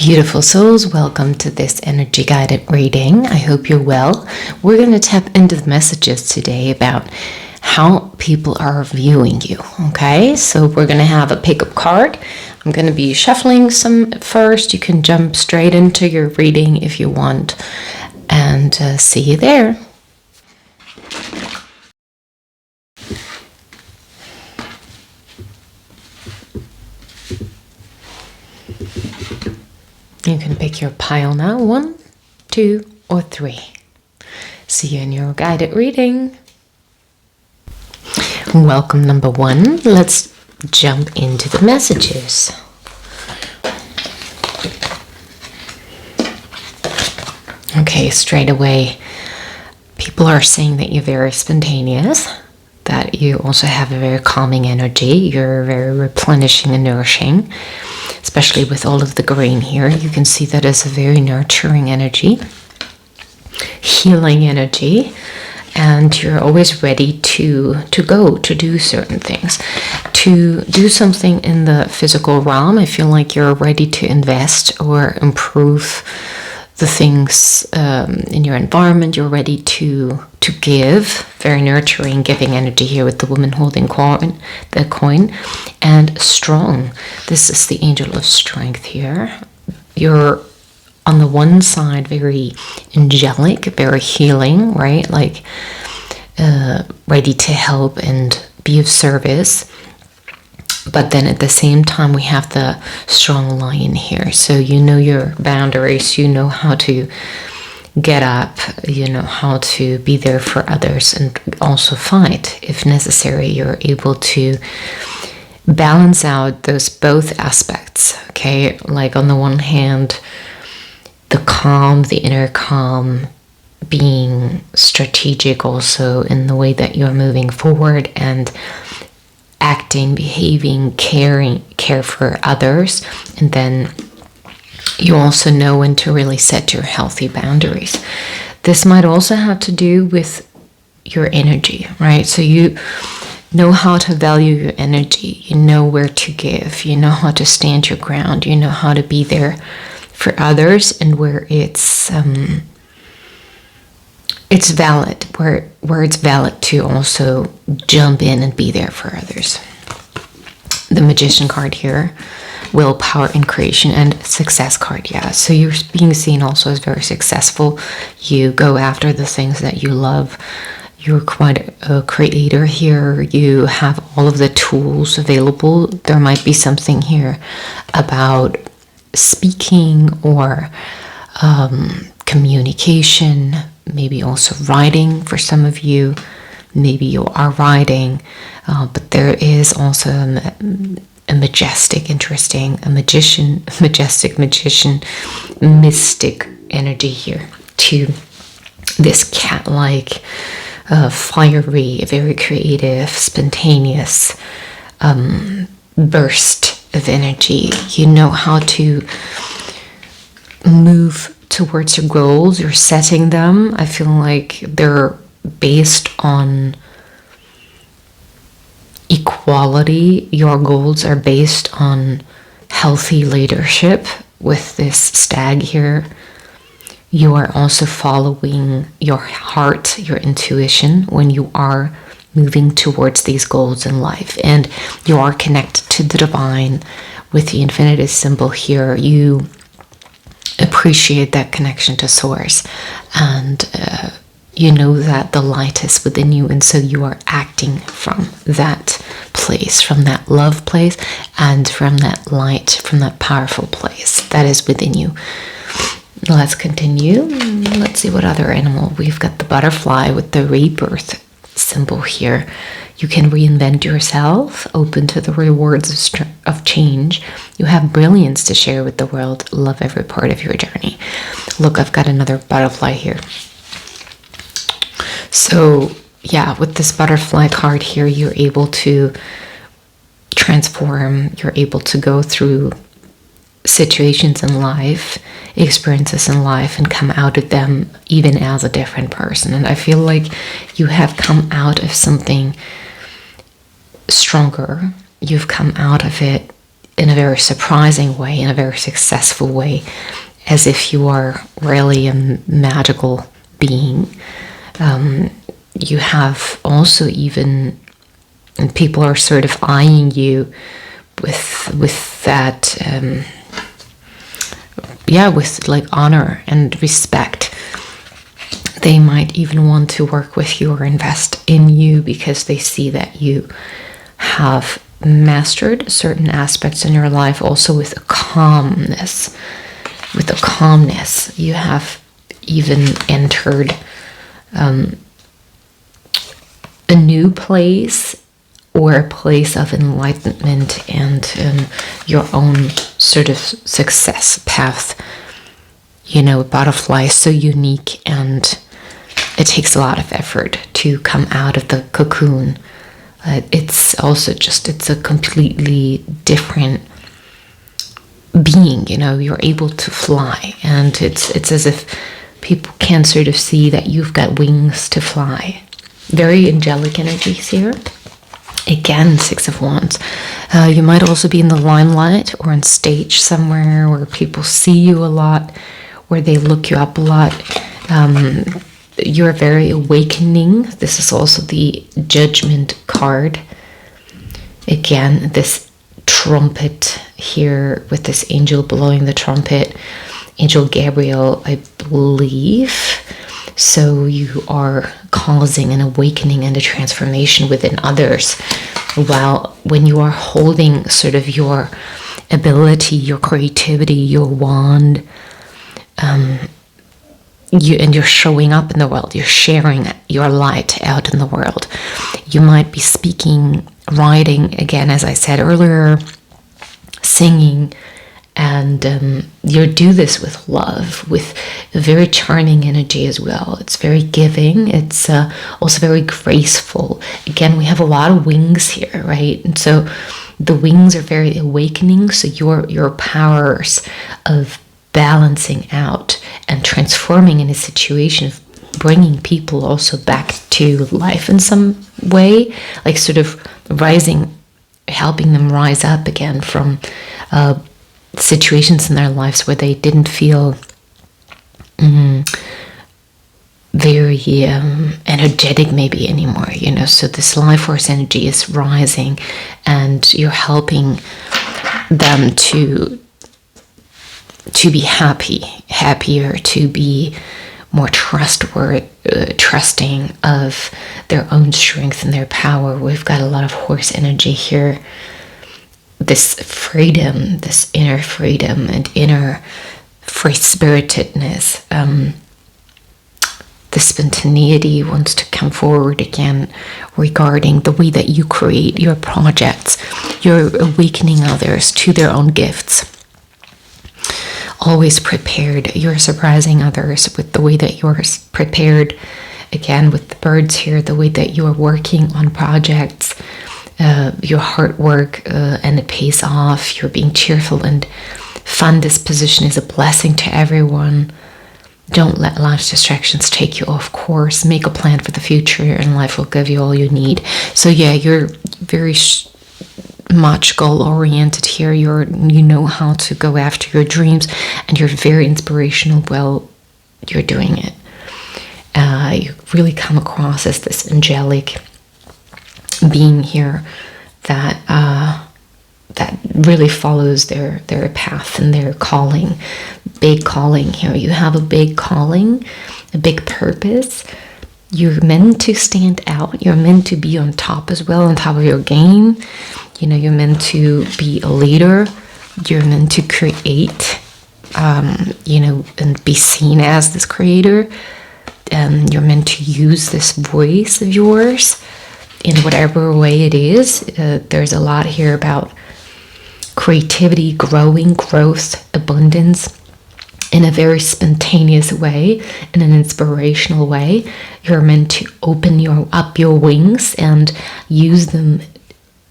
Beautiful souls, welcome to this energy guided reading. I hope you're well. We're going to tap into the messages today about how people are viewing you. Okay, so we're going to have a pickup card. I'm going to be shuffling some first. You can jump straight into your reading if you want, and see you there. You can pick your pile now, 1, 2, or 3. See you in your guided reading. Welcome number 1. Let's jump into the messages. Okay, straight away, people are saying that you're very spontaneous, that you also have a very calming energy, you're very replenishing and nourishing. Especially with all of the green here, you can see that as a very nurturing energy, healing energy, and you're always ready to do certain things, to do something in the physical realm. I feel like you're ready to invest or improve the things in your environment. You're ready to give, very nurturing, giving energy here with the woman holding the coin, and strong. This is the angel of strength here. You're on the one side very angelic, very healing, right? Like ready to help and be of service. But then at the same time, we have the strong lion here. So you know your boundaries, you know how to get up, you know how to be there for others and also fight if necessary. You're able to balance out those both aspects, okay? Like on the one hand, the calm, the inner calm, being strategic also in the way that you're moving forward and acting, behaving, care for others. And then you also know when to really set your healthy boundaries. This might also have to do with your energy, right? So you know how to value your energy. You know where to give. You know how to stand your ground. You know how to be there for others, and where it's valid, where it's valid to also jump in and be there for others. The Magician card here, willpower and creation, and success card. Yeah, so you're being seen also as very successful. You go after the things that you love. You're quite a creator here. You have all of the tools available. There might be something here about speaking or communication, maybe also writing for some of you. Maybe you are writing, but there is also a majestic, interesting, majestic magician, mystic energy here to this cat-like, fiery, very creative, spontaneous burst of energy. You know how to move towards your goals. You're setting them. I feel like they're based on equality. Your goals are based on healthy leadership. With this stag here, you are also following your heart, your intuition when you are moving towards these goals in life, and you are connected to the divine with the infinity symbol here. You appreciate that connection to source, and you know that the light is within you, and so you are acting from that place, from that love place, and from that light, from that powerful place that is within you. Let's continue. Let's see what other animal. We've got the butterfly with the rebirth symbol here. You can reinvent yourself, open to the rewards of change. You have brilliance to share with the world. Love every part of your journey. Look, I've got another butterfly here. So yeah, with this butterfly card here, you're able to transform. You're able to go through situations in life, experiences in life, and come out of them even as a different person. And I feel like you have come out of something stronger. You've come out of it in a very surprising way, in a very successful way, as if you are really a magical being. You have also even, and people are sort of eyeing you with that, with like honor and respect. They might even want to work with you or invest in you because they see that you have mastered certain aspects in your life, also with a calmness. With a calmness, you have even entered a new place, or a place of enlightenment and your own sort of success path. You know, a butterfly is so unique, and it takes a lot of effort to come out of the cocoon. It's also it's a completely different being, you know. You're able to fly, and it's as if people can sort of see that you've got wings to fly. Very angelic energies here. Again, Six of Wands. You might also be in the limelight or on stage somewhere where people see you a lot, where they look you up a lot. You're very awakening. This is also the Judgment card. Again, this trumpet here with this angel blowing the trumpet. Angel Gabriel, I believe. So you are causing an awakening and a transformation within others. While when you are holding sort of your ability, your creativity, your wand, you're showing up in the world, you're sharing your light out in the world. You might be speaking, writing, again, as I said earlier, singing, and you do this with love, with a very charming energy as well. It's very giving. It's also very graceful. Again, we have a lot of wings here, right? And so the wings are very awakening. So your powers of balancing out and transforming in a situation, bringing people also back to life in some way, like sort of rising, helping them rise up again from situations in their lives where they didn't feel very energetic maybe anymore, you know. So this life force energy is rising, and you're helping them to be happier, to be more trustworthy, trusting of their own strength and their power. We've got a lot of horse energy here. This freedom, this inner freedom and inner free-spiritedness, the spontaneity wants to come forward again regarding the way that you create your projects. You're awakening others to their own gifts. Always prepared. You're surprising others with the way that you're prepared. Again, with the birds here, the way that you're working on projects, your hard work, and it pays off. You're being cheerful and fun. This position is a blessing to everyone. Don't let life's distractions take you off course. Make a plan for the future, and life will give you all you need. So yeah, you're very much goal-oriented here. You know how to go after your dreams, and you're very inspirational while you're doing it. You really come across as this angelic being here that really follows their path and their calling. Big calling here. You have a big calling, a big purpose. You're meant to stand out. You're meant to be on top as well, on top of your game. You know, you're meant to be a leader. You're meant to create, you know, and be seen as this creator. You're meant to use this voice of yours in whatever way it is. There's a lot here about creativity, growth, abundance, in a very spontaneous way, in an inspirational way. You're meant to open up your wings and use them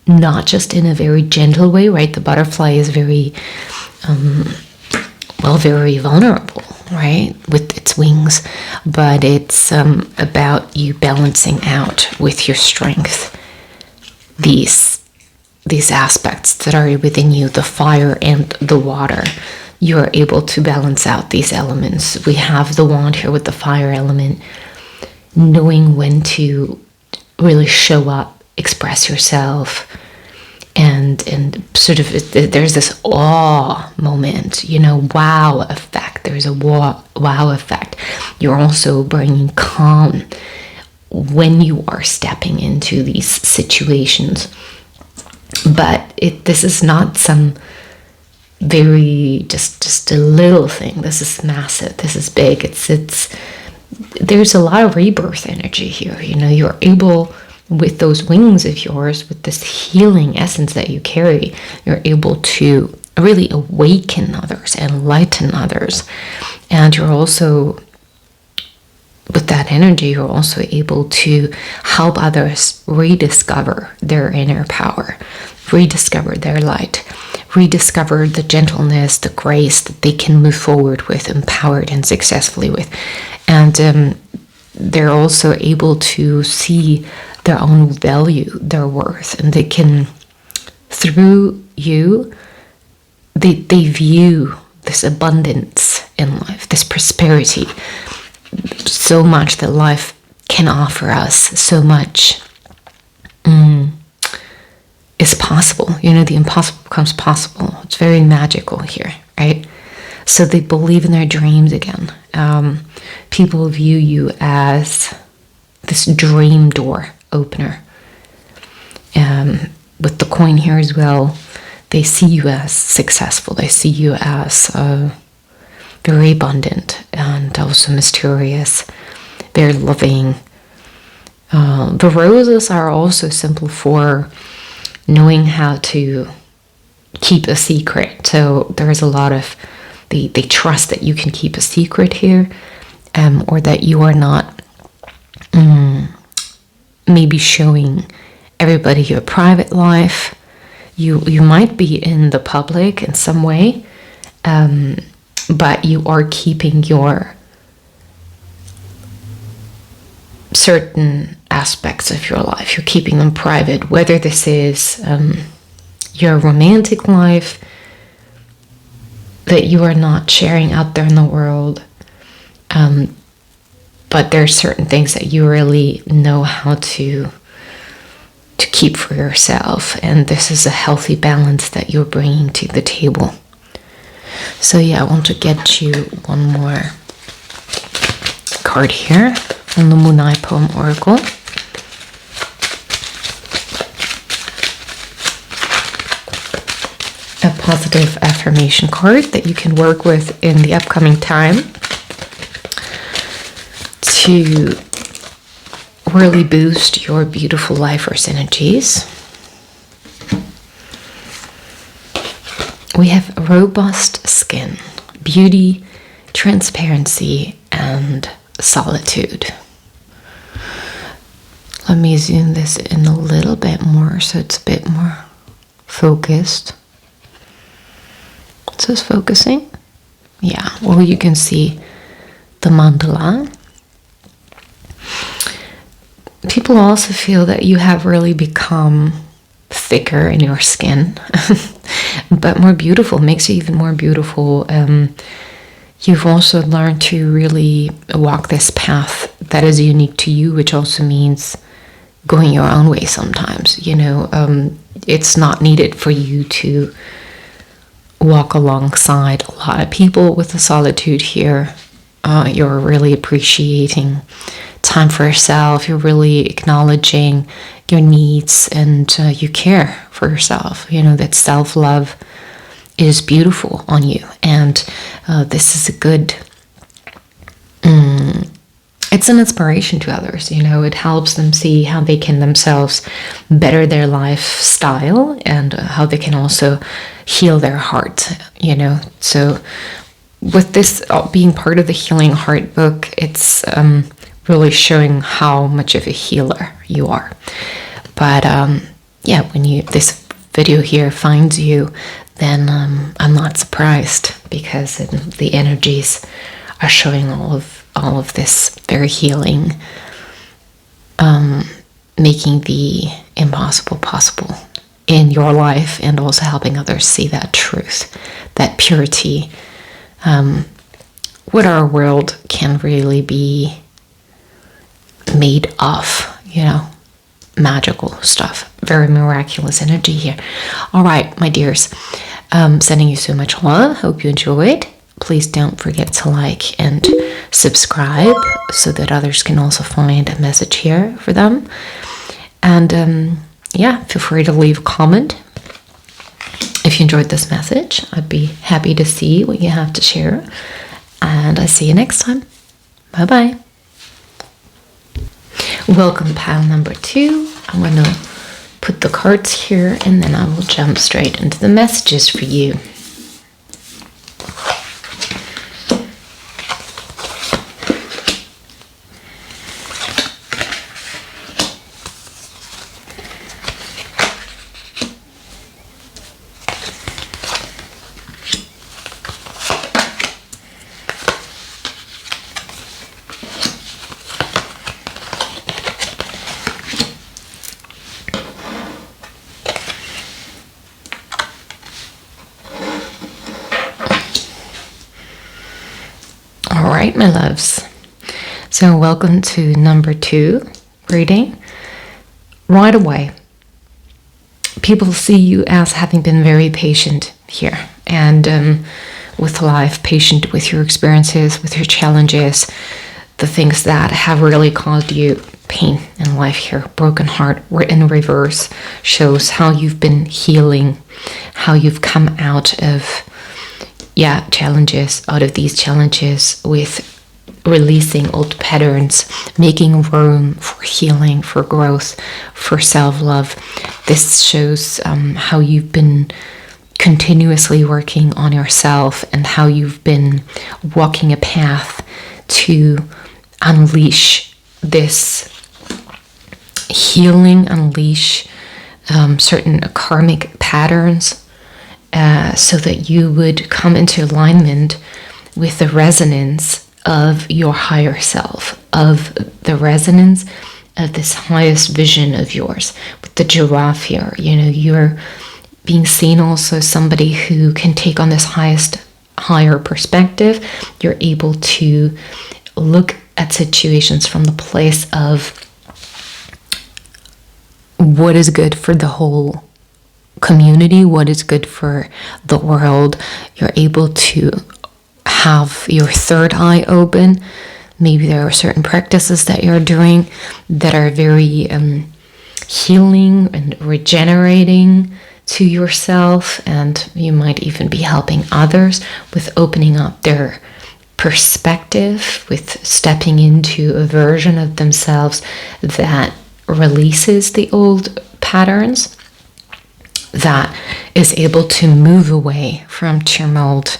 not just in a very gentle way, right? The butterfly is very, very vulnerable, right, with its wings, but it's about you balancing out with your strength these these aspects that are within you, the fire and the water. You are able to balance out these elements. We have the wand here with the fire element, knowing when to really show up, express yourself, and sort of there's this awe moment, wow effect. There's a wow effect. You're also bringing calm when you are stepping into these situations. But this is not some very just a little thing. This is massive. This is big. It's there's a lot of rebirth energy here. You're able, with those wings of yours, with this healing essence that you carry, you're able to really awaken others, enlighten others. And you're also, with that energy, you're also able to help others rediscover their inner power, rediscover their light, rediscover the gentleness, the grace that they can move forward with, empowered and successfully with. And they're also able to see their own value, their worth, and they can, through you, they view this abundance in life, this prosperity, so much that life can offer us, so much is possible. The impossible becomes possible. It's very magical here, right? So they believe in their dreams again. People view you as this dream door opener. With the coin here as well, they see you as successful. They see you as very abundant and also mysterious, very loving. The roses are also simple for knowing how to keep a secret. So there's a lot of, they trust that you can keep a secret here, or that you are not maybe showing everybody your private life. You might be in the public in some way, but you are keeping your certain aspects of your life. You're keeping them private, whether this is your romantic life that you are not sharing out there in the world, but there are certain things that you really know how to keep for yourself, and this is a healthy balance that you're bringing to the table. So yeah, I want to get you one more card here from the Moon Eye Poem Oracle. A positive affirmation card that you can work with in the upcoming time to really boost your beautiful life force energies. We have robust skin, beauty, transparency, and solitude. Let me zoom this in a little bit more so it's a bit more focused. It says focusing. Yeah, well, you can see the mandala. People also feel that you have really become thicker in your skin, but more beautiful, makes you even more beautiful. You've also learned to really walk this path that is unique to you, which also means going your own way sometimes. It's not needed for you to walk alongside a lot of people with the solitude here. You're really appreciating time for yourself. You're really acknowledging your needs, and you care for yourself. That self-love is beautiful on you, and this is a good it's an inspiration to others. It helps them see how they can themselves better their lifestyle, and how they can also heal their heart. So with this being part of the Healing Heart book, it's really showing how much of a healer you are. But yeah, when this video here finds you, then I'm not surprised, because the energies are showing all of this very healing, making the impossible possible in your life, and also helping others see that truth, that purity, what our world can really be made of, magical stuff. Very miraculous energy here. All right, my dears, sending you so much love. Hope you enjoyed. Please don't forget to like and subscribe so that others can also find a message here for them. And feel free to leave a comment if you enjoyed this message. I'd be happy to see what you have to share. And I see you next time. Bye-bye. Welcome, pile number 2. I'm going to put the cards here, and then I will jump straight into the messages for you. All right, my loves. So welcome to number 2 reading. Right away, people see you as having been very patient here, and with life, patient with your experiences, with your challenges, the things that have really caused you pain in life here. Broken heart in reverse shows how you've been healing, how you've come out of challenges, out of these challenges with releasing old patterns, making room for healing, for growth, for self-love. This shows how you've been continuously working on yourself and how you've been walking a path to unleash this healing, unleash certain karmic patterns, so that you would come into alignment with the resonance of your higher self, of the resonance of this highest vision of yours. With the giraffe here, you're being seen also as somebody who can take on this higher perspective. You're able to look at situations from the place of what is good for the whole community, what is good for the world. You're able to have your third eye open. Maybe there are certain practices that you're doing that are very healing and regenerating to yourself, and you might even be helping others with opening up their perspective, with stepping into a version of themselves that releases the old patterns, that is able to move away from tumultuous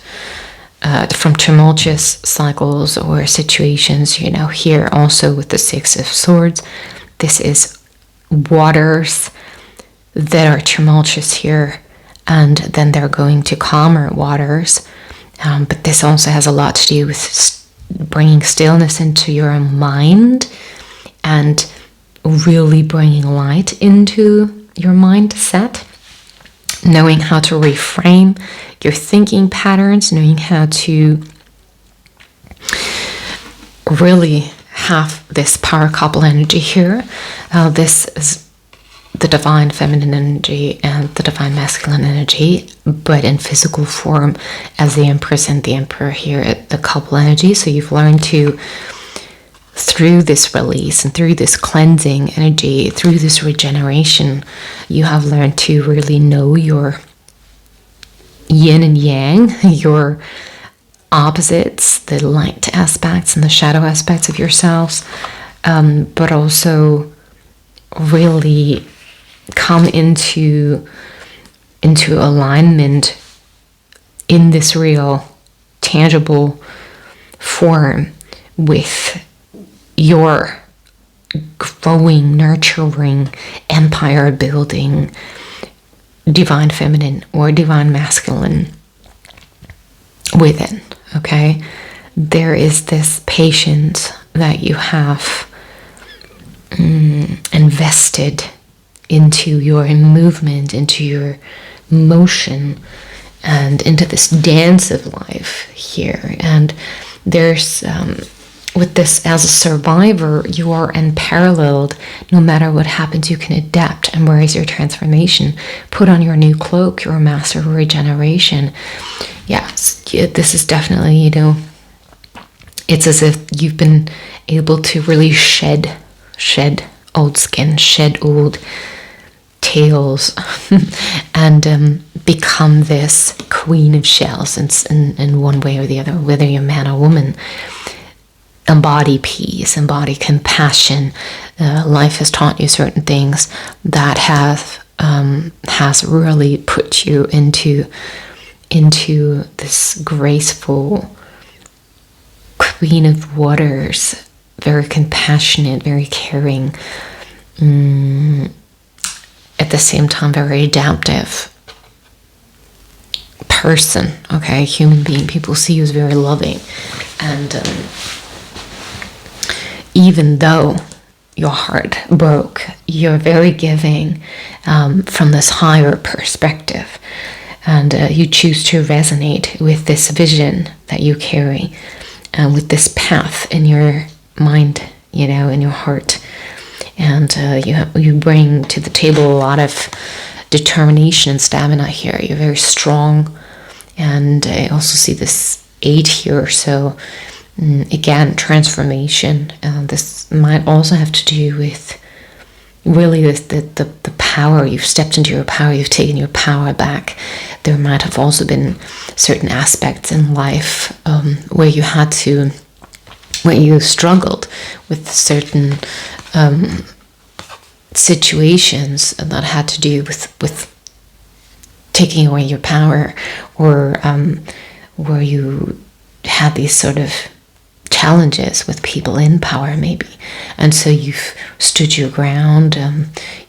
cycles or situations. Here also with the 6 of Swords, this is waters that are tumultuous here, and then they're going to calmer waters. But this also has a lot to do with bringing stillness into your mind and really bringing light into your mindset. Knowing how to reframe your thinking patterns, knowing how to really have this power couple energy here. This is the divine feminine energy and the divine masculine energy, but in physical form as the Empress and the Emperor here, the couple energy. So you've learned to, through this release and through this cleansing energy, through this regeneration, you have learned to really know your yin and yang, your opposites, the light aspects and the shadow aspects of yourselves, but also really come into alignment in this real, tangible form with your growing, nurturing, empire building divine feminine or divine masculine within. Okay, there is this patience that you have invested into your movement, into your motion, and into this dance of life here. And there's with this, as a survivor, you are unparalleled. No matter what happens, you can adapt, embrace your transformation, put on your new cloak. You're a master of regeneration. Yes, this is definitely, you know, it's as if you've been able to really shed old skin, shed old tails, and become this queen of shells in one way or the other, whether you're man or woman. Embody peace, embody compassion. Life has taught you certain things that has really put you into this graceful queen of waters, very compassionate, very caring, at the same time very adaptive person, okay, human being. People see you as very loving, and even though your heart broke, you're very giving from this higher perspective, and you choose to resonate with this vision that you carry, with this path in your mind, you know, in your heart. And you bring to the table a lot of determination and stamina here. You're very strong, and I also see this 8 here. So again, transformation. This might also have to do with really the power. You've stepped into your power. You've taken your power back. There might have also been certain aspects in life where you struggled with certain situations that had to do with taking away your power, or where you had these sort of challenges with people in power maybe, and so you've stood your ground,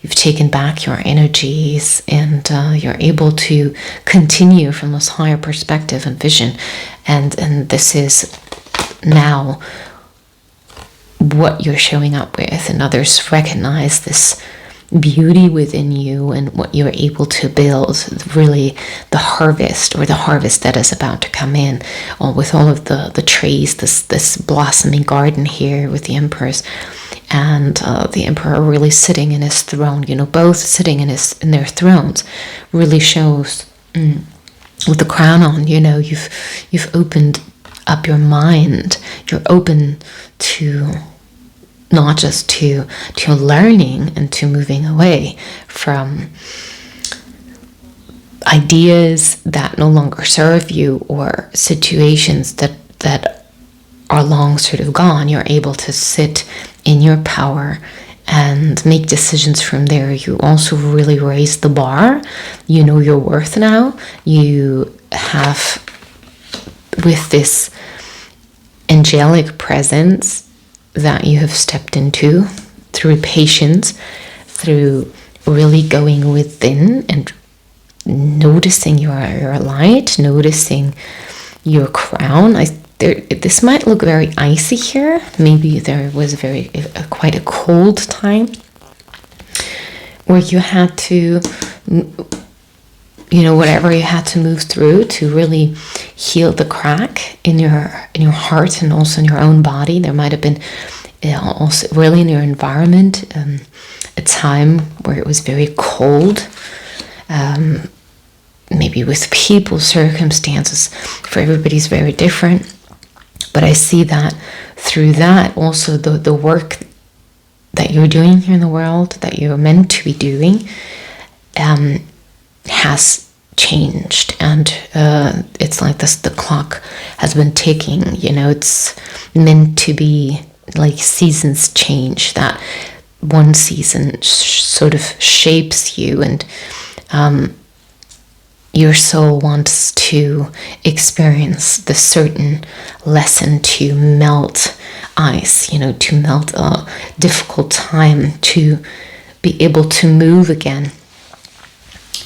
you've taken back your energies, and you're able to continue from this higher perspective and vision, and this is now what you're showing up with, and others recognize this beauty within you and what you're able to build, really the harvest that is about to come in, with all of the trees, this blossoming garden here with the emperors, and the emperor really sitting in his throne, you know, both sitting in their thrones, really shows with the crown on, you know, you've opened up your mind. You're open to not just to learning and to moving away from ideas that no longer serve you, or situations that are long sort of gone. You're able to sit in your power and make decisions from there. You also really raise the bar. You know your worth now. You have, with this angelic presence that you have stepped into, through patience, through really going within and noticing your light, noticing your crown. This might look very icy here. Maybe there was quite a cold time where you had to, you know, whatever you had to move through to really heal the crack in your heart and also in your own body. There might have been also really in your environment a time where it was very cold, maybe with people, circumstances. For everybody's very different, but I see that through that also the work that you're doing here in the world, that you're meant to be doing, has changed, and it's like this, the clock has been ticking, you know. It's meant to be like seasons change, that one season sort of shapes you, and your soul wants to experience the certain lesson to melt ice, you know, to melt a difficult time, to be able to move again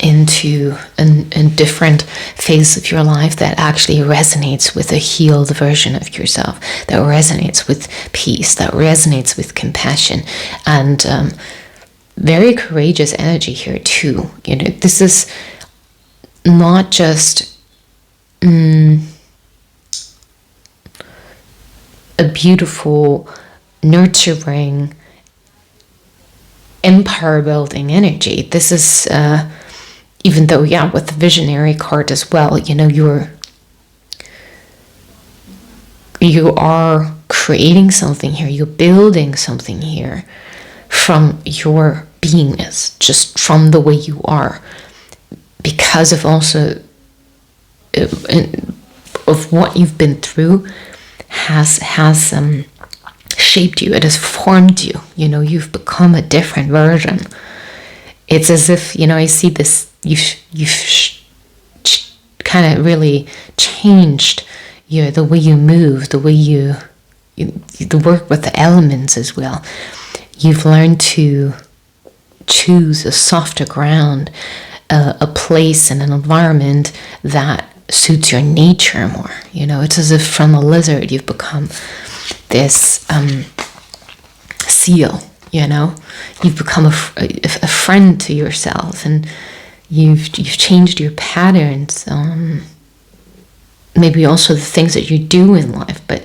into a different phase of your life that actually resonates with a healed version of yourself, that resonates with peace, that resonates with compassion, and very courageous energy here too. You know, this is not just a beautiful, nurturing, empire building energy. This is even though, yeah, with the visionary card as well, you know, you are creating something here, you're building something here from your beingness, just from the way you are, because of also of what you've been through has shaped you. It has formed you. You know, you've become a different version. It's as if, you know, I see this, you've kind of really changed the way you move, the way you work with the elements as well. You've learned to choose a softer ground, a place and an environment that suits your nature more. You know, it's as if from a lizard you've become this seal. You know, you've become a friend to yourself, and you've changed your patterns. Maybe also the things that you do in life, but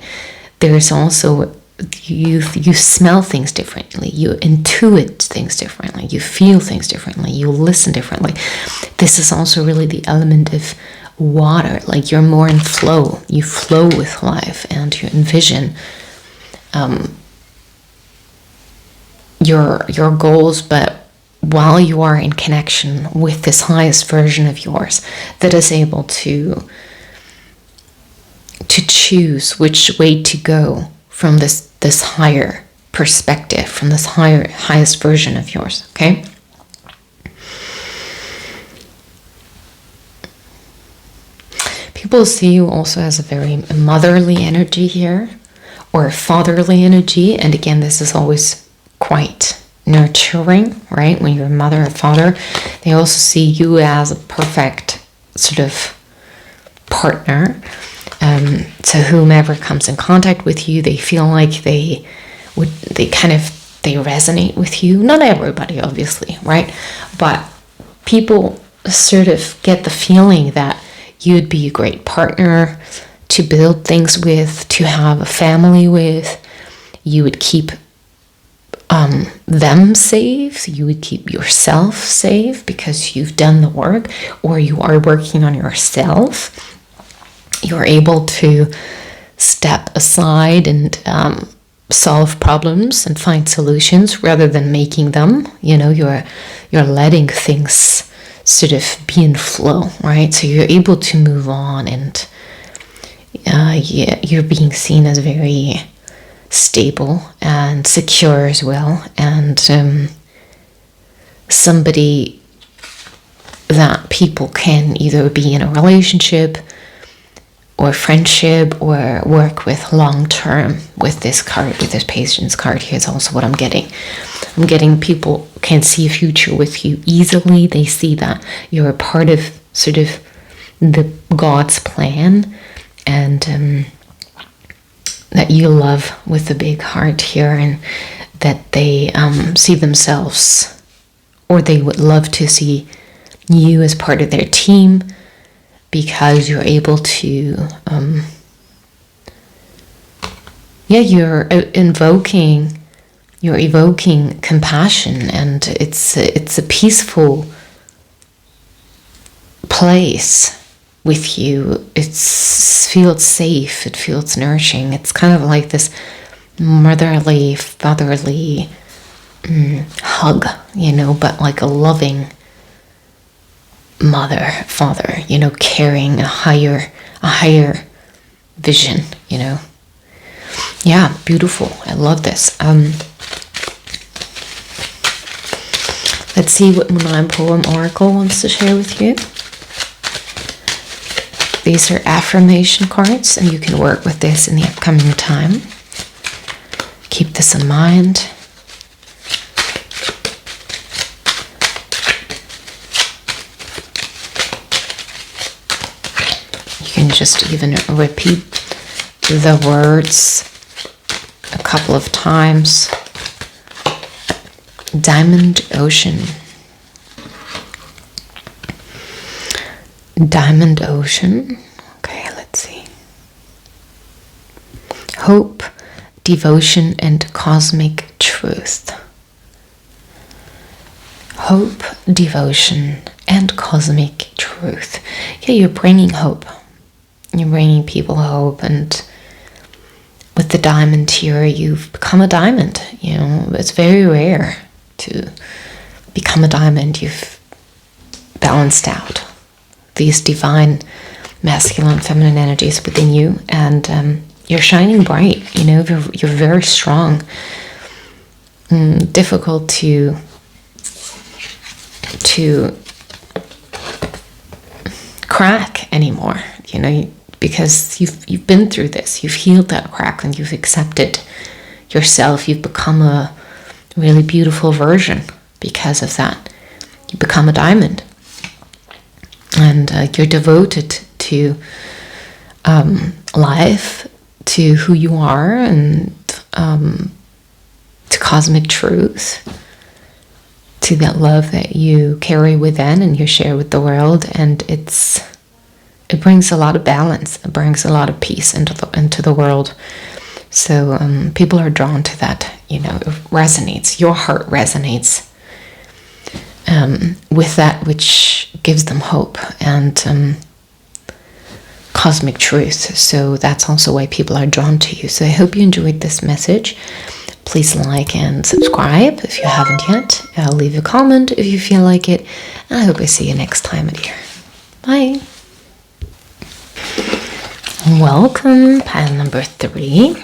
there's also you smell things differently, you intuit things differently, you feel things differently, you listen differently. This is also really the element of water, like you're more in flow, you flow with life, and you envision your goals, but while you are in connection with this highest version of yours that is able to choose which way to go from this higher perspective, from this highest version of yours. Okay, people see you also as a very motherly energy here, or fatherly energy, and again, this is always quite nurturing, right? When you're a mother or father, they also see you as a perfect sort of partner. To whomever comes in contact with you, they feel like they resonate with you. Not everybody, obviously, right? But people sort of get the feeling that you'd be a great partner to build things with, to have a family with. You would keep them safe, you would keep yourself safe because you've done the work, or you are working on yourself. You're able to step aside and solve problems and find solutions rather than making them. You know, you're letting things sort of be in flow, right? So you're able to move on, and you're being seen as very stable and secure as well, and somebody that people can either be in a relationship or friendship or work with long term. With this card, with this patience card, here's also what I'm getting. I'm getting people can see a future with you easily. They see that you're a part of sort of the God's plan, and that you love with a big heart here, and that they see themselves, or they would love to see you as part of their team, because you're able to you're evoking compassion, and it's a peaceful place with you. It feels safe, it feels nourishing. It's kind of like this motherly, fatherly hug, you know, but like a loving father, you know, carrying a higher vision, you know. Yeah, beautiful. I love this. Let's see what Moonlight Poem Oracle wants to share with you. These are affirmation cards, and you can work with this in the upcoming time. Keep this in mind. You can just even repeat the words a couple of times. Diamond Ocean. Diamond Ocean. Okay, let's see. Hope, devotion, and cosmic truth. Hope, devotion, and cosmic truth. Yeah, you're bringing hope. You're bringing people hope, and with the diamond here, you've become a diamond. You know, it's very rare to become a diamond. You've balanced out these divine masculine, feminine energies within you, and you're shining bright. You know, you're very strong. Difficult to crack anymore. You know, because you've been through this. You've healed that crack, and you've accepted yourself. You've become a really beautiful version because of that. You become a diamond. And you're devoted to life, to who you are, and to cosmic truth, to that love that you carry within and you share with the world. And it brings a lot of balance. It brings a lot of peace into the world. So people are drawn to that. You know, it resonates. Your heart resonates with that which gives them hope and cosmic truth. So that's also why people are drawn to you. So I hope you enjoyed this message. Please like and subscribe if you haven't yet. I'll leave a comment if you feel like it. And I hope I see you next time here. Bye. Welcome, pile number 3.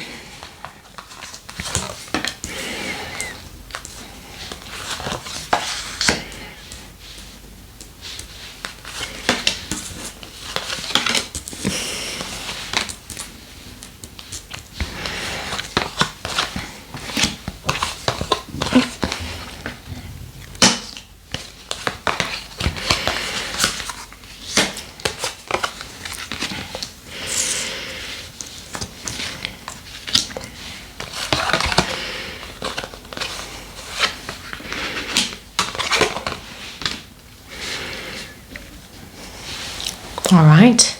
All right,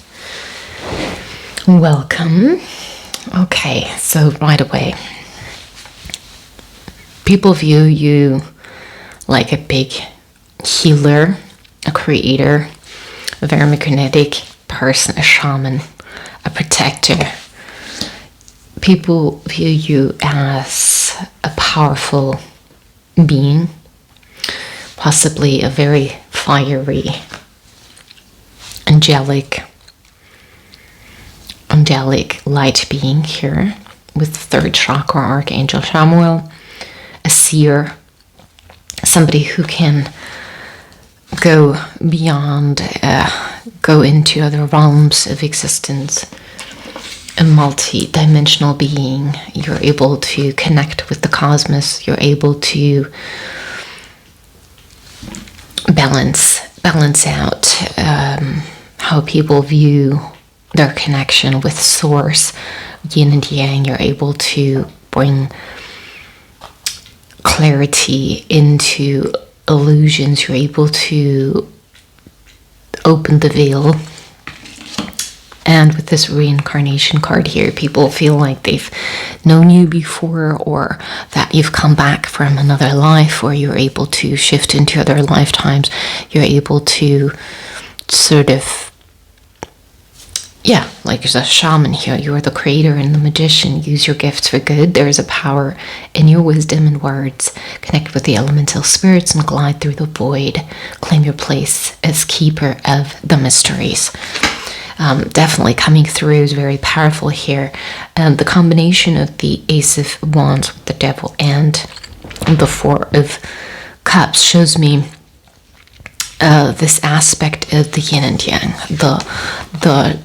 welcome. Okay, so right away, people view you like a big healer, a creator, a very magnetic person, a shaman, a protector. People view you as a powerful being, possibly a very fiery, angelic light being here with third chakra archangel Chamuel, a seer, somebody who can go beyond, go into other realms of existence, a multi-dimensional being. You're able to connect with the cosmos. You're able to balance out how people view their connection with source, yin and yang. You're able to bring clarity into illusions. You're able to open the veil. And with this reincarnation card here, people feel like they've known you before, or that you've come back from another life, or you're able to shift into other lifetimes. You're able to sort of, like there's a shaman here. You're the creator and the magician. Use your gifts for good. There is a power in your wisdom and words. Connect with the elemental spirits and glide through the void. Claim your place as keeper of the mysteries. Definitely coming through is very powerful here. And the combination of the Ace of Wands with the Devil and the Four of Cups shows me this aspect of the yin and yang, the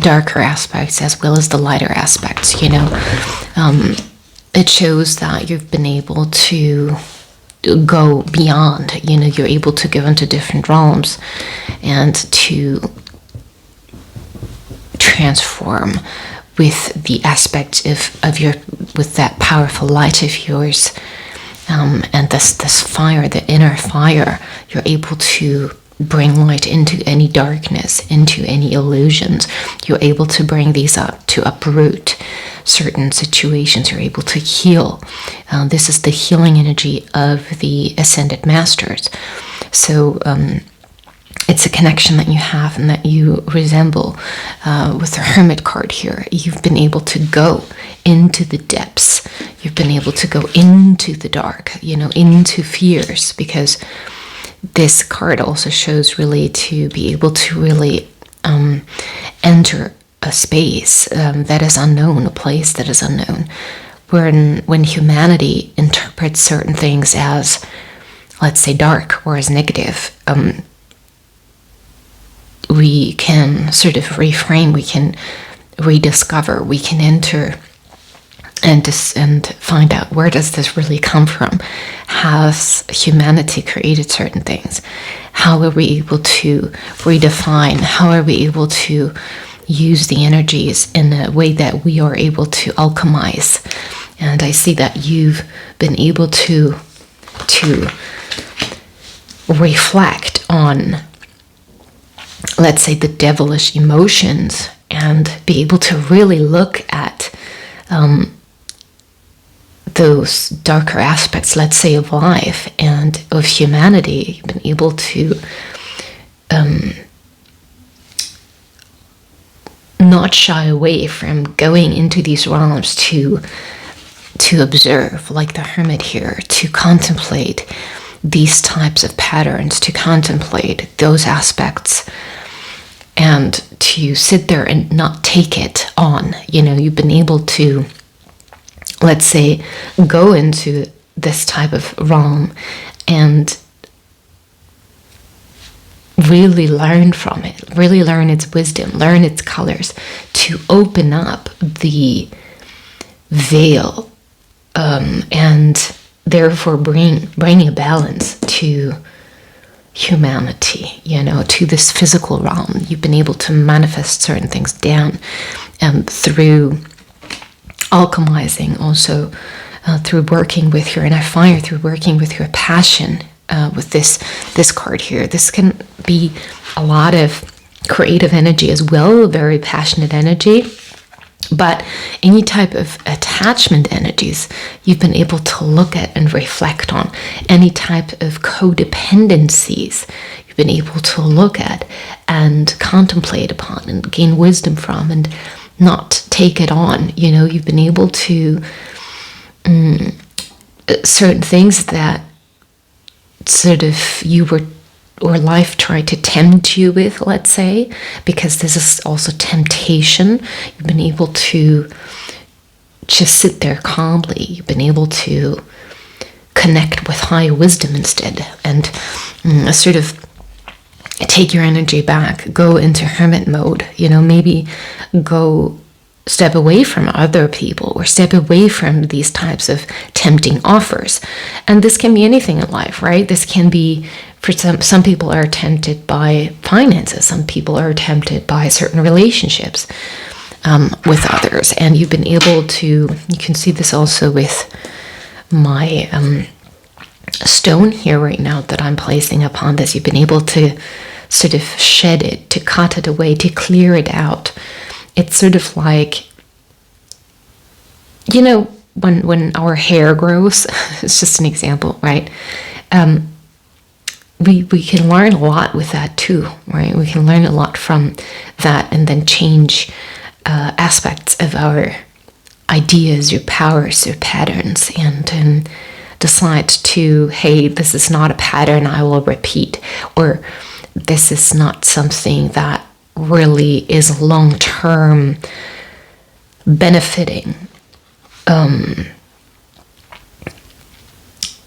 darker aspects as well as the lighter aspects. You know, it shows that you've been able to go beyond. You know, you're able to go into different realms and to transform with the aspect of your, with that powerful light of yours, And this fire, the inner fire, you're able to bring light into any darkness, into any illusions. You're able to bring these up, to uproot certain situations. You're able to heal. This is the healing energy of the Ascended Masters. So it's a connection that you have and that you resemble. With the Hermit card here, you've been able to go into the depths. You've been able to go into the dark, into fears, because this card also shows really to be able to really enter a space that is unknown, a place that is unknown. When humanity interprets certain things as, let's say, dark or as negative, we can sort of reframe, we can rediscover, we can enter and find out, where does this really come from? Has humanity created certain things? How are we able to redefine? How are we able to use the energies in a way that we are able to alchemize? And I see that you've been able to reflect on, let's say, the devilish emotions, and be able to really look at those darker aspects, let's say, of life and of humanity. You've been able to not shy away from going into these realms to observe, like the Hermit here, to contemplate these types of patterns, to contemplate those aspects, and to sit there and not take it on. You've been able to, let's say, go into this type of realm and really learn from it, really learn its wisdom, learn its colors, to open up the veil, and therefore bring a balance to humanity, to this physical realm. You've been able to manifest certain things down, and through alchemizing, also through working with your inner fire, through working with your passion. With this card here, this can be a lot of creative energy as well, very passionate energy. But any type of attachment energies, you've been able to look at and reflect on. Any type of codependencies, you've been able to look at and contemplate upon and gain wisdom from, and not take it on. You've been able to certain things that sort of you were, or life tried to tempt you with, let's say, because this is also temptation. You've been able to just sit there calmly. You've been able to connect with high wisdom instead, and sort of take your energy back, go into hermit mode, maybe go step away from other people, or step away from these types of tempting offers. And this can be anything in life, right? This can be, for some people are tempted by finances, some people are tempted by certain relationships with others. And you've been able to, you can see this also with my stone here right now that I'm placing upon this. You've been able to sort of shed it, to cut it away, to clear it out. It's sort of like, when our hair grows, it's just an example, right? We can learn a lot with that too, right? We can learn a lot from that, and then change aspects of our ideas or powers or patterns, and decide to, hey, this is not a pattern I will repeat, or this is not something that really is long-term benefiting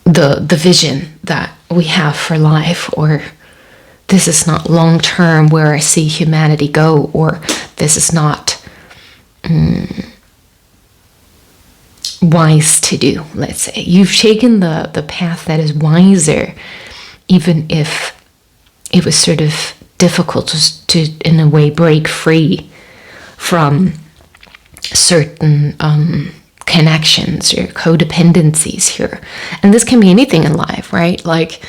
the vision that we have for life, or this is not long-term where I see humanity go, or this is not wise to do, let's say. You've taken the path that is wiser, even if it was sort of difficult to in a way break free from certain connections, your codependencies here. And this can be anything in life, right? Like,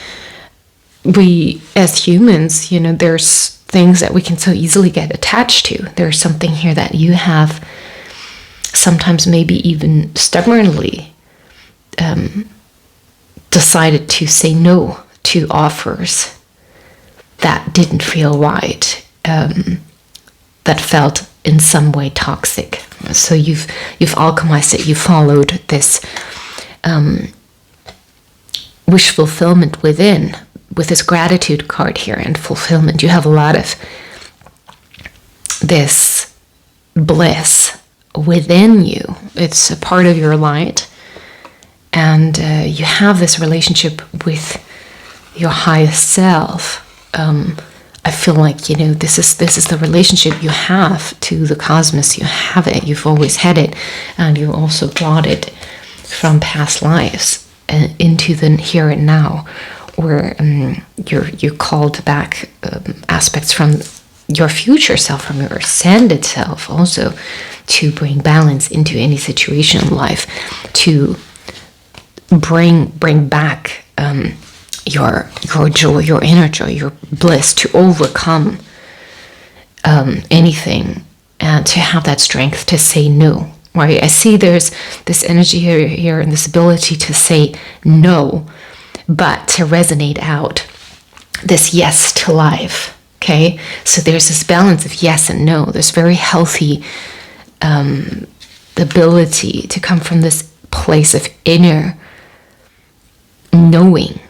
we as humans, you know, there's things that we can so easily get attached to. There's something here that you have sometimes maybe even stubbornly decided to say no to offers that didn't feel right, that felt in some way toxic. So you've alchemized it. You followed this wish fulfillment within, with this gratitude card here and fulfillment. You have a lot of this bliss within you. It's a part of your light, and you have this relationship with your highest self. I feel like, you know, this is the relationship you have to the cosmos. You have it. You've always had it, and you also brought it from past lives into the here and now, where you're called back aspects from your future self, from your ascended self, also to bring balance into any situation in life, to bring back your joy, your inner joy, your bliss, to overcome anything, and to have that strength to say no. Right? I see there's this energy here and this ability to say no, but to resonate out this yes to life. Okay, so there's this balance of yes and no. There's very healthy ability to come from this place of inner knowing,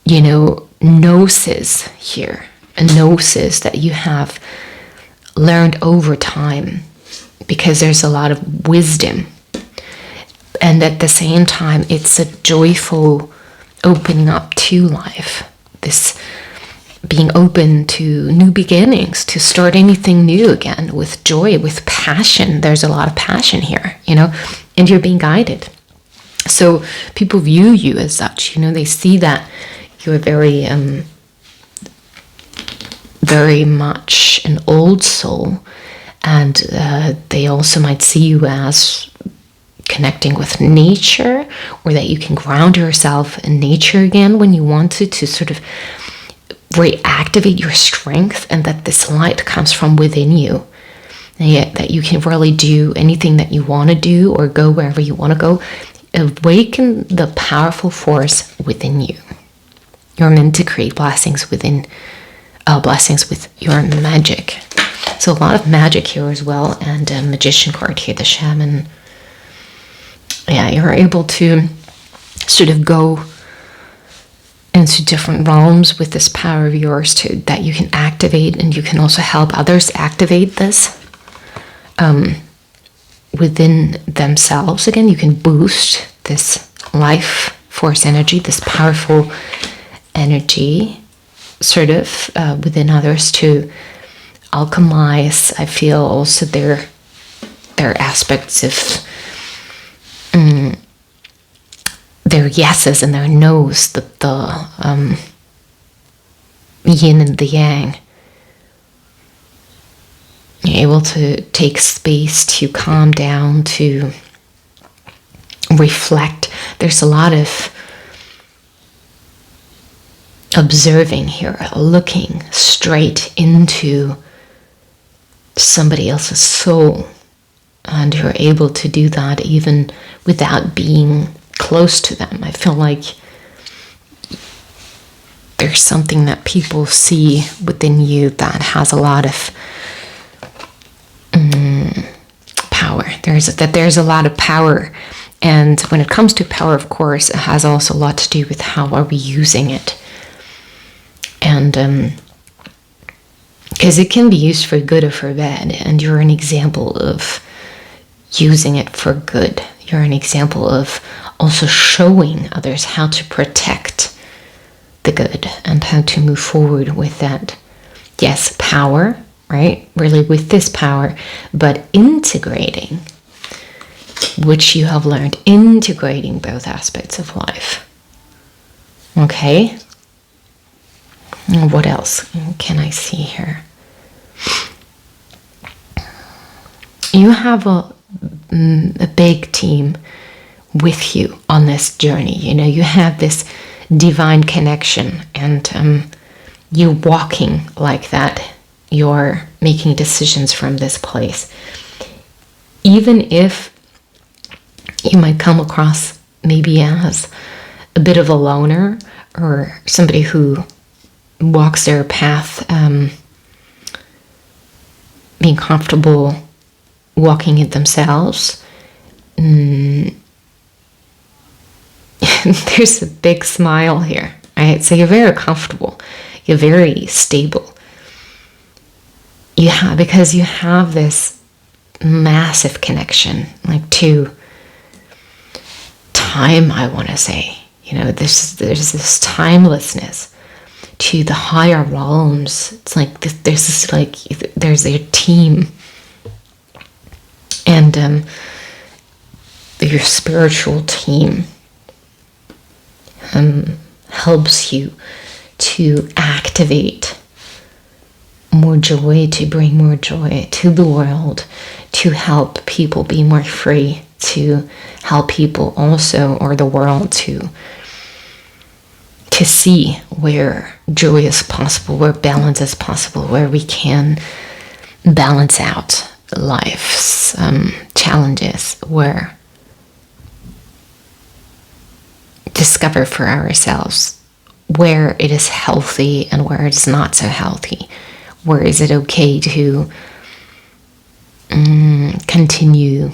you know, gnosis here, a gnosis that you have learned over time, because there's a lot of wisdom. And at the same time, it's a joyful opening up to life, this being open to new beginnings, to start anything new again with joy, with passion. There's a lot of passion here, you know, and you're being guided. So people view you as such, you know, they see that you're very much an old soul, and they also might see you as connecting with nature, or that you can ground yourself in nature again when you want to sort of reactivate your strength, and that this light comes from within you, and yet that you can really do anything that you want to do, or go wherever you want to go. Awaken the powerful force within you. You're meant to create blessings within, blessings with your magic. So a lot of magic here as well, and a magician card here, the shaman. Yeah, you're able to sort of go into different realms with this power of yours that you can activate, and you can also help others activate this within themselves. Again, you can boost this life force energy, this powerful energy sort of within others, to alchemize. I feel also there are aspects of their yeses and their nos, the yin and the yang. You're able to take space to calm down, to reflect. There's a lot of observing here, looking straight into somebody else's soul, and you're able to do that even without being close to them. I feel like there's something that people see within you that has a lot of power. There's a lot of power, and when it comes to power, of course, it has also a lot to do with how are we using it. And because it can be used for good or for bad, and you're an example of using it for good. You're an example of also showing others how to protect the good and how to move forward with that. Yes, power, right? Really with this power, but integrating, which you have learned, integrating both aspects of life. Okay? What else can I see here? You have a a big team with you on this journey. You know, you have this divine connection, and you're walking like that. You're making decisions from this place. Even if you might come across maybe as a bit of a loner, or somebody who walks their path, being comfortable walking it themselves, there's a big smile here, right? So you're very comfortable, you're very stable. Because you have this massive connection, like to time, I want to say. You know, there's this timelessness to the higher realms. It's like there's a team, and your spiritual team helps you to activate more joy, to bring more joy to the world, to help people be more free, to help people also, or the world, to see where joy is possible, where balance is possible, where we can balance out life's challenges, where discover for ourselves where it is healthy and where it is not so healthy. Where is it okay to continue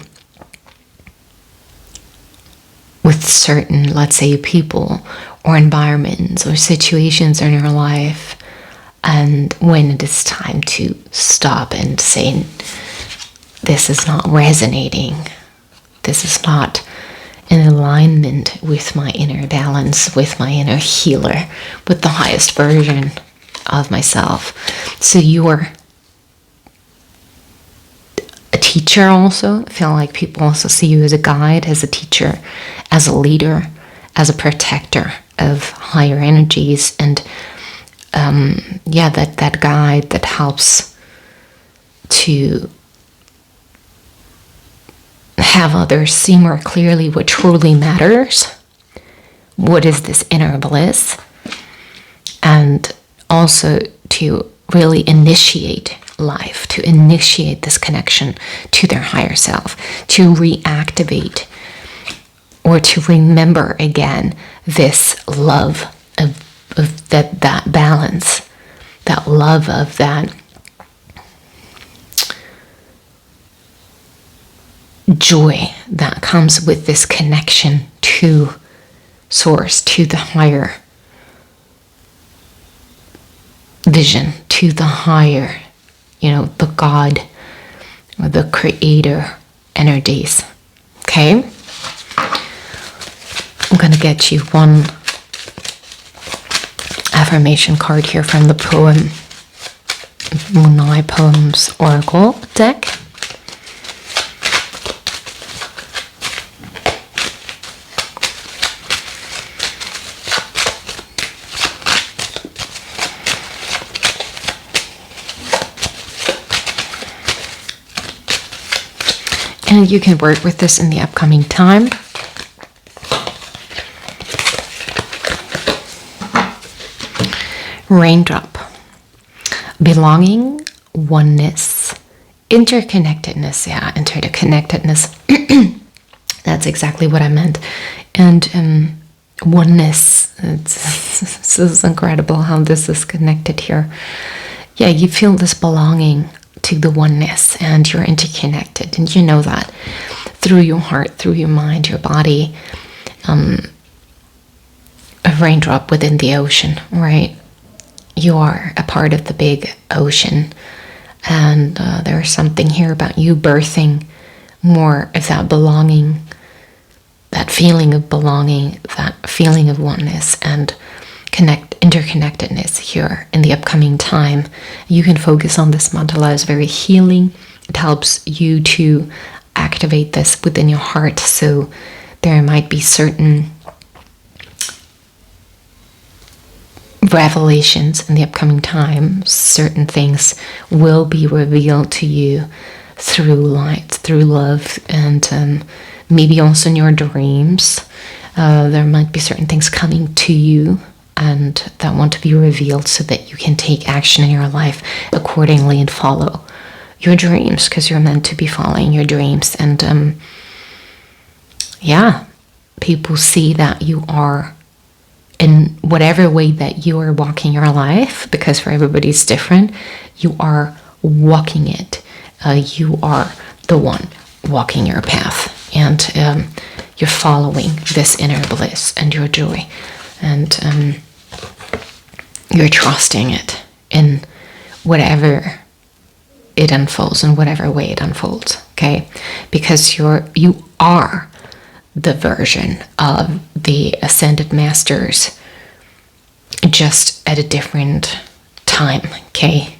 with certain, let's say, people or environments or situations in your life, and when it is time to stop and say, this is not resonating, this is not in alignment with my inner balance, with my inner healer, with the highest version of myself. So you're a teacher also. I feel like people also see you as a guide, as a teacher, as a leader, as a protector of higher energies, and that guide that helps to have others see more clearly what truly matters, what is this inner bliss, and also to really initiate life, to initiate this connection to their higher self, to reactivate or to remember again this love of that balance, that love of that joy that comes with this connection to source, to the higher vision, to the higher, the God or the creator energies. Okay? I'm going to get you one affirmation card here from the poem, Moonlight Poems Oracle deck. And you can work with this in the upcoming time. Raindrop. Belonging, oneness, interconnectedness. Yeah, interconnectedness. That's exactly what I meant. And oneness. This is incredible how this is connected here. Yeah, you feel this belonging to the oneness, and you're interconnected, and you know that through your heart, through your mind, your body. A raindrop within the ocean, right? You are a part of the big ocean, and there's something here about you birthing more of that belonging, that feeling of belonging, that feeling of oneness, and interconnectedness here in the upcoming time. You can focus on this mandala as very healing. It helps you to activate this within your heart. So there might be certain revelations in the upcoming time. Certain things will be revealed to you through light, through love, and maybe also in your dreams. There might be certain things coming to you and that want to be revealed so that you can take action in your life accordingly and follow your dreams, because you're meant to be following your dreams. And yeah, people see that you are, in whatever way that you are walking your life, because for everybody it's different, you are walking it. You are the one walking your path, and you're following this inner bliss and your joy, and you're trusting it in whatever it unfolds, in whatever way it unfolds, okay? Because you are the version of the ascended masters, just at a different time, okay?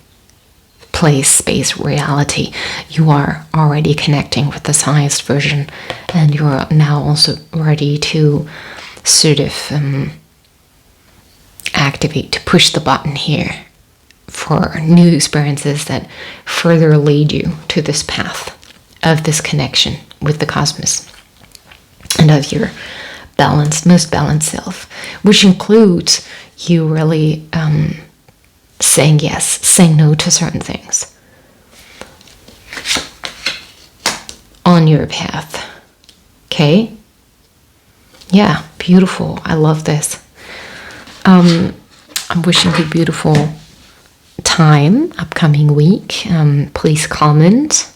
Place, space, reality. You are already connecting with this highest version, and you're now also ready to sort of activate, to push the button here for new experiences that further lead you to this path of this connection with the cosmos and of your balanced, most balanced self, which includes you really saying yes, saying no to certain things on your path. Okay? Yeah, beautiful. I love this. I'm wishing you a beautiful time, upcoming week. Please comment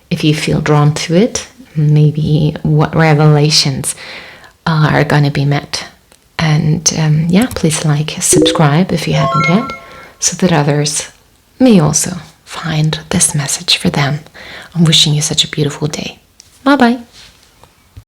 if you feel drawn to it. Maybe what revelations are going to be met. And yeah, please like, subscribe if you haven't yet, so that others may also find this message for them. I'm wishing you such a beautiful day. Bye bye.